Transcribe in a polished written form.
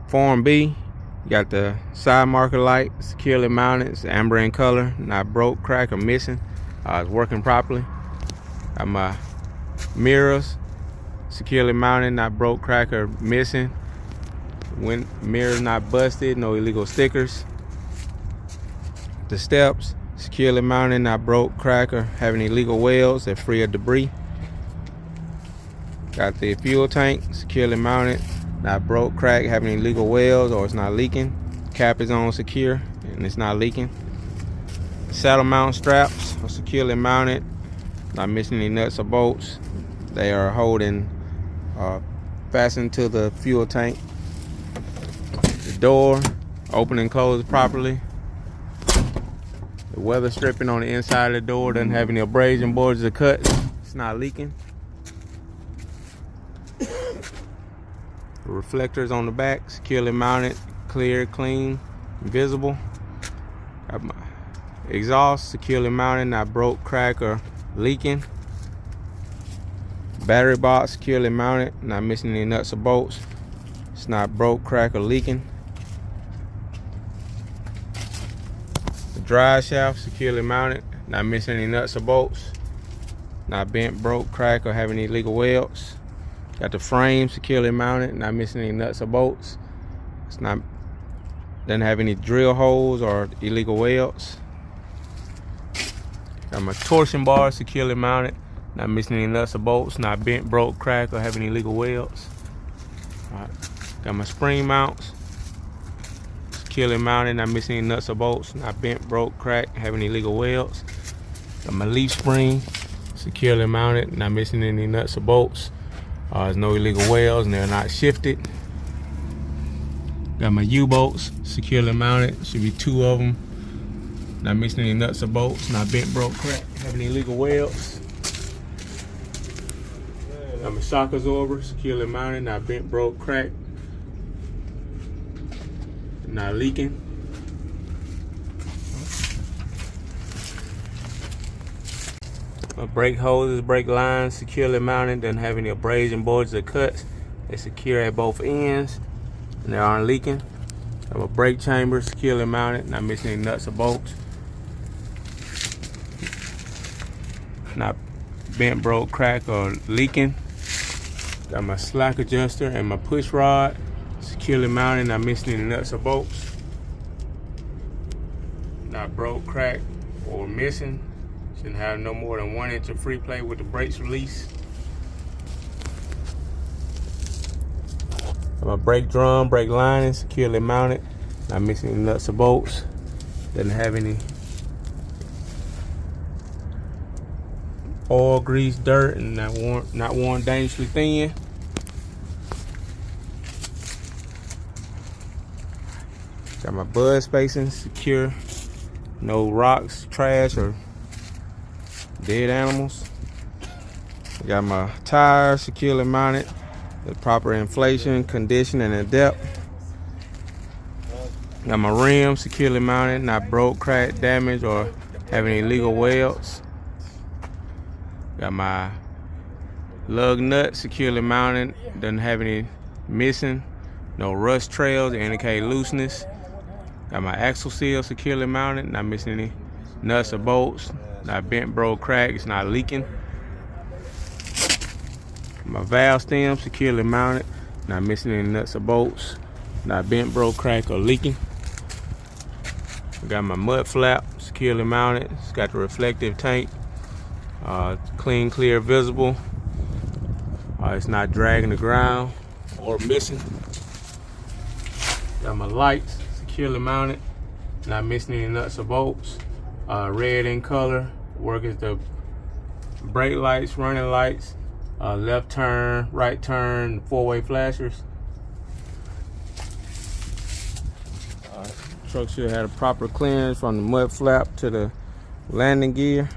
Form B, you got the side marker light, securely mounted. It's amber in color, not broke, cracked, or missing. It's working properly. Got my mirrors, securely mounted, not broke, cracked, or missing. Mirrors not busted, no illegal stickers. The steps, securely mounted, not broke, cracked, or having illegal welds. They're free of debris. Got the fuel tank, securely mounted, not broke, cracked, having illegal welds, or it's not leaking. Cap is on secure and it's not leaking. Saddle mount straps are securely mounted, not missing any nuts or bolts. They are holding fastened to the fuel tank. The door open and close properly. The weather stripping on the inside of the door doesn't have any abrasion boards or cuts. It's not leaking. The reflectors on the back, securely mounted, clear, clean, visible. Got my exhaust, securely mounted, not broke, cracked, or leaking. Battery box, securely mounted, not missing any nuts or bolts. It's not broke, cracked, or leaking. The drive shaft, securely mounted, not missing any nuts or bolts. Not bent, broke, cracked, or having any illegal welds. Got the frame securely mounted, not missing any nuts or bolts. Doesn't have any drill holes or illegal welds. Got my torsion bar securely mounted, not missing any nuts or bolts. Not bent, broke, cracked, or having illegal welds. Alright. Got my spring mounts securely mounted, not missing any nuts or bolts. Not bent, broke, cracked, having illegal welds. Got my leaf spring securely mounted, not missing any nuts or bolts. There's no illegal welds and they're not shifted. Got my U-bolts securely mounted. Should be 2 of them. Not missing any nuts or bolts. Not bent, broke, cracked, having illegal welds. Got my shock absorber securely mounted. Not bent, broke, cracked. Not leaking. My brake hoses, brake lines, securely mounted, doesn't have any abrasion boards or cuts. They're secure at both ends and they aren't leaking. Got my brake chamber, securely mounted, not missing any nuts or bolts. Not bent, broke, cracked, or leaking. Got my slack adjuster and my push rod, securely mounted, not missing any nuts or bolts. Not broke, cracked, or missing. Shouldn't have no more than 1 inch of free play with the brakes release. My brake drum, brake lining, securely mounted, not missing any nuts or bolts. Doesn't have any oil, grease, dirt, and not worn dangerously thin. Got my bud spacing secure, no rocks, trash, or dead animals. Got my tires securely mounted, the proper inflation, condition, and depth. Got my rims securely mounted, not broke, cracked, damaged, or having illegal welds. Got my lug nut securely mounted, doesn't have any missing, no rust trails to indicate looseness. Got my axle seal securely mounted, not missing any nuts or bolts. Not bent, broke, cracked, it's not leaking. My valve stem securely mounted, not missing any nuts or bolts. Not bent, broke, cracked, or leaking. I got my mud flap securely mounted. It's got the reflective tank. Clean, clear, visible. It's not dragging the ground or missing. Got my lights securely mounted, not missing any nuts or bolts. Red in color, work as the brake lights, running lights, left turn, right turn, 4-way flashers. Truck should have a proper clearance from the mud flap to the landing gear.